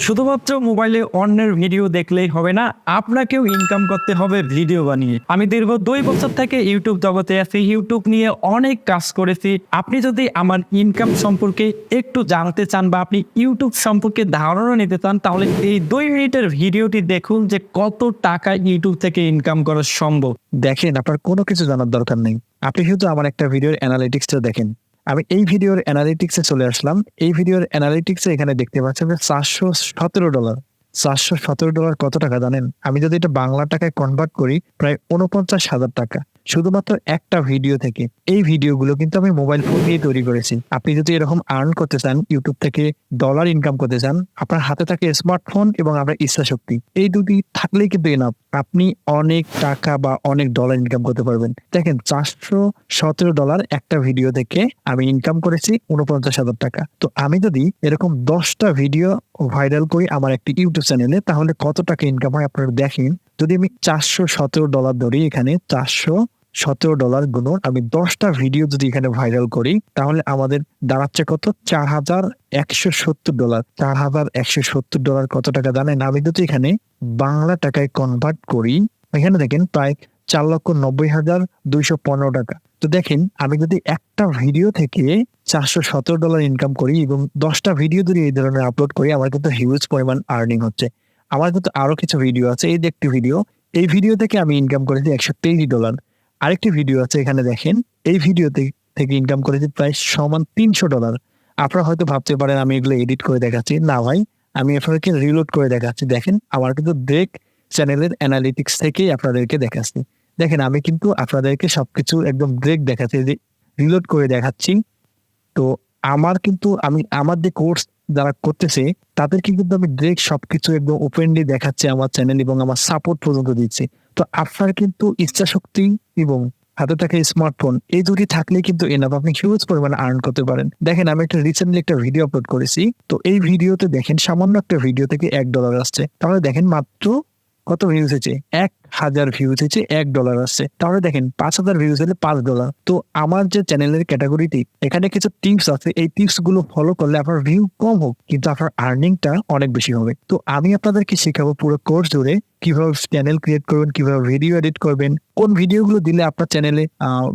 শুধুমাত্র মোবাইলে অন্যের ভিডিও দেখলেই হবে না, আপনাকেও ইনকাম করতে হবে ভিডিও বানিয়ে। আমি দীর্ঘ 2 বছর থেকে ইউটিউব জগতে আছি, ইউটিউব নিয়ে অনেক কাজ করেছি। আপনি যদি আমার ইনকাম সম্পর্কে একটু জানতে চান বা আপনি ইউটিউব সম্পর্কে ধারণা নিতে চান, তাহলে এই 2 মিনিটের ভিডিওটি দেখুন যে কত টাকা ইউটিউব থেকে ইনকাম করা সম্ভব। দেখেন, আপনার কোনো কিছু জানার দরকার নেই। আপনি শুধু আমার একটা ভিডিওর অ্যানালিটিক্সটা দেখেন। আমি এই ভিডিওর অ্যানালিটিক্সে চলে আসলাম। এই ভিডিওর অ্যানালিটিক্সে এখানে দেখতে পাচ্ছেন যে $417। $417 কত টাকা জানেন? আমি যদি এটা বাংলা টাকায় কনভার্ট করি, প্রায় 49,000 টাকা শুধুমাত্র একটা ভিডিও থেকে। এই ভিডিওগুলো কিন্তু আমি মোবাইল ফোন দিয়ে তৈরি করেছি। আপনি যদি এরকম আর্ন করতে চান, ইউটিউব থেকে ডলার ইনকাম করতে চান, আপনার হাতে থাকে স্মার্টফোন এবং আপনার ইচ্ছা শক্তি। এই দুটি থাকলেই কিন্তু এনাফ। আপনি অনেক টাকা বা অনেক ডলার ইনকাম করতে পারবেন। দেখেন, $417 একটা ভিডিও থেকে আমি ইনকাম করেছি 49,000 টাকা। তো আমি যদি এরকম 10টা ভিডিও ভাইরাল করি আমার একটি ইউটিউব চ্যানেলে, তাহলে কত টাকা ইনকাম হয় আপনারা দেখেন। যদি আমি $417 ধরি, এখানে $417 গুণন আমি 10টা ভিডিও যদি এখানে ভাইরাল করি, তাহলে আমাদের দাঁড়াচ্ছে কত? $4,170। $4,170 কত টাকা জানেন? আমি যদি এখানে বাংলা টাকায় কনভার্ট করি, এখানে দেখেন প্রায় $4,90,215 টাকা। তো দেখেন, আমি যদি একটা ভিডিও থেকে $417 ইনকাম করি এবং 10টা ভিডিও যদি এই ধরনের আপলোড করি, আমার কিন্তু হিউজ পরিমাণ আর্নিং হচ্ছে। আমার কিন্তু আরো কিছু ভিডিও আছে। এই যে একটি ভিডিও, এই ভিডিও থেকে আমি ইনকাম করেছি $123। আরেকটি ভিডিও আছে, এখানে দেখেন, এই ভিডিও থেকে ইনকাম করেছি প্রায় সমান $300। আপনারা হয়তো ভাবতে পারেন আমি এগুলো এডিট করে দেখাচ্ছি। না ভাই, আমি আপনাদেরকে রিলোড করে দেখাচ্ছি। দেখেন, আমার কিন্তু ব্রেক চ্যানেলের অ্যানালিটিক্স থেকেই আপনাদেরকে দেখাচ্ছি। দেখেন, আমি কিন্তু আপনাদেরকে সবকিছু একদম ব্রেক দেখাচ্ছি, যে রিলোড করে দেখাচ্ছি। তো আমার যে কোর্স যারা করতেছে, তাদেরকে কিন্তু আমি ডিরেক্ট সবকিছু একদম ওপেনলি দেখাচ্ছি আমার চ্যানেল, এবং আমার সাপোর্ট পর্যন্ত দিচ্ছি। তো আপনার কিন্তু ইচ্ছা শক্তি এবং হাতে থাকে স্মার্টফোন, এই দুটি থাকলেই কিন্তু এনাফ। আপনি হিউজ পরিমাণে আর্ন করতে পারেন। দেখেন, আমি রিসেন্টলি একটা ভিডিও আপলোড করেছি। তো এই ভিডিওতে দেখেন, সামান্য একটা ভিডিও থেকে $1 আসছে। তাহলে দেখেন, মাত্র কত ভিউজ হয়েছে? 1,000 ভিউজ হয়েছে, $1 আসছে। তাহলে দেখেন, 5,000 ভিউজ হলে $5। তো আমার যে চ্যানেলের ক্যাটাগরিটি, এখানে কিছু টিপস আছে। এই টিপস গুলো ফলো করলে আপনার ভিউ কম হোক, কিন্তু আপনার আর্নিংটা অনেক বেশি হবে। তো আমি আপনাদেরকে শেখাবো পুরো কোর্স জুড়ে কিভাবে চ্যানেল ক্রিয়েট করবেন, কিভাবে ভিডিও এডিট করবেন, কোন ভিডিওগুলো দিলে আপনার চ্যানেলে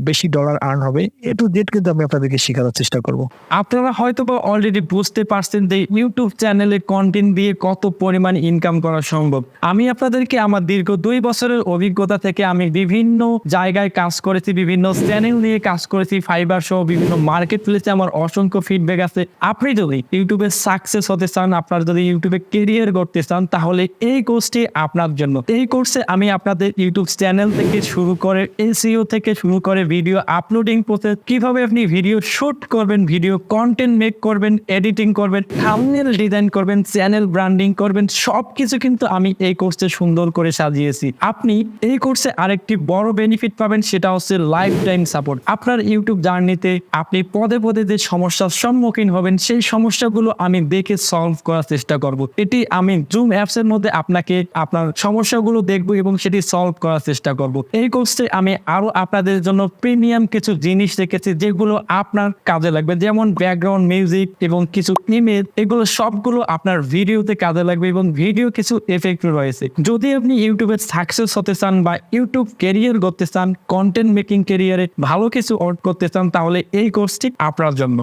বেশি ডলার আর্ন হবে। এ টু জেড কিন্তু আমি আপনাদেরকে শেখানোর চেষ্টা করব। আপনারা হয়তো বা অলরেডি বুঝতে পারছেন যে ইউটিউব চ্যানেলে কন্টেন্ট দিয়ে কত পরিমাণ ইনকাম করা সম্ভব। আমি আপনাদেরকে আমার দীর্ঘ 2 বছরের অভিজ্ঞতা থেকে আমি বিভিন্ন জায়গায় কাজ করেছি, বিভিন্ন চ্যানেল নিয়ে কাজ করেছি, ফাইবার সহ বিভিন্ন মার্কেট প্লেসে আমার অসংখ্য ফিডব্যাক আছে। আপনি যদি ইউটিউবে সাকসেস হতে চান, আপনার যদি ইউটিউবে কেরিয়ার করতে চান, তাহলে এই কোর্সটি আপনার জন্য। এই কোর্সে আমি আপনাদের ইউটিউব চ্যানেল থেকে শুরু করে এসইও থেকে শুরু করে ভিডিও আপলোডিং প্রসেস, কিভাবে আপনি ভিডিও শুট করবেন, ভিডিও কন্টেন্ট মেক করবেন, এডিটিং করবেন, থাম্বনেল ডিজাইন করবেন, চ্যানেল ব্র্যান্ডিং করবেন, সবকিছু কিন্তু আমি এই কোর্সে সুন্দর করে সাজিয়েছি। আপনি এই কোর্সে আরেকটি বড় বেনিফিট পাবেন, সেটা হচ্ছে লাইফ টাইম সাপোর্ট। আপনার ইউটিউব জার্নিতে আপনি পদে পদে যে সমস্যার সম্মুখীন হবেন, সেই সমস্যাগুলো আমি দেখে সলভ করার চেষ্টা করব। এটি আমি জুম অ্যাপস এর মধ্যে আপনাকে আপনার সমস্যাগুলো দেখবো এবং সেটি সলভ করার চেষ্টা করব। এই কোর্সে আমি আরো আপনাদের জন্য প্রিমিয়াম কিছু জিনিস রেখেছি, যেগুলো আপনার কাজে লাগবে, যেমন ব্যাকগ্রাউন্ড মিউজিক এবং কিছু ইমেজ। এগুলো সবগুলো আপনার ভিডিওতে কাজে লাগবে এবং ভিডিও কিছু এফেক্ট রয়েছে। যদি আপনি ইউটিউবে সাকসেস হতে চান বা ইউটিউব ক্যারিয়ার করতে চান, কন্টেন্ট মেকিং ক্যারিয়ারে ভালো কিছু অর্ড করতে চান, তাহলে এই কোর্সটি আপনার জন্য।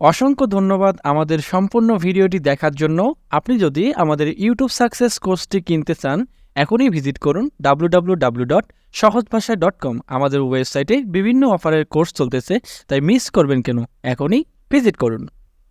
অসংখ্য ধন্যবাদ আমাদের সম্পূর্ণ ভিডিওটি দেখার জন্য। আপনি যদি আমাদের ইউটিউব সাকসেস কোর্সটি কিনতে চান, এখনই ভিজিট করুন www.সহজভাষা.com। আমাদের ওয়েবসাইটে বিভিন্ন অফারের কোর্স চলতেছে, তাই মিস করবেন কেন? এখনই ভিজিট করুন।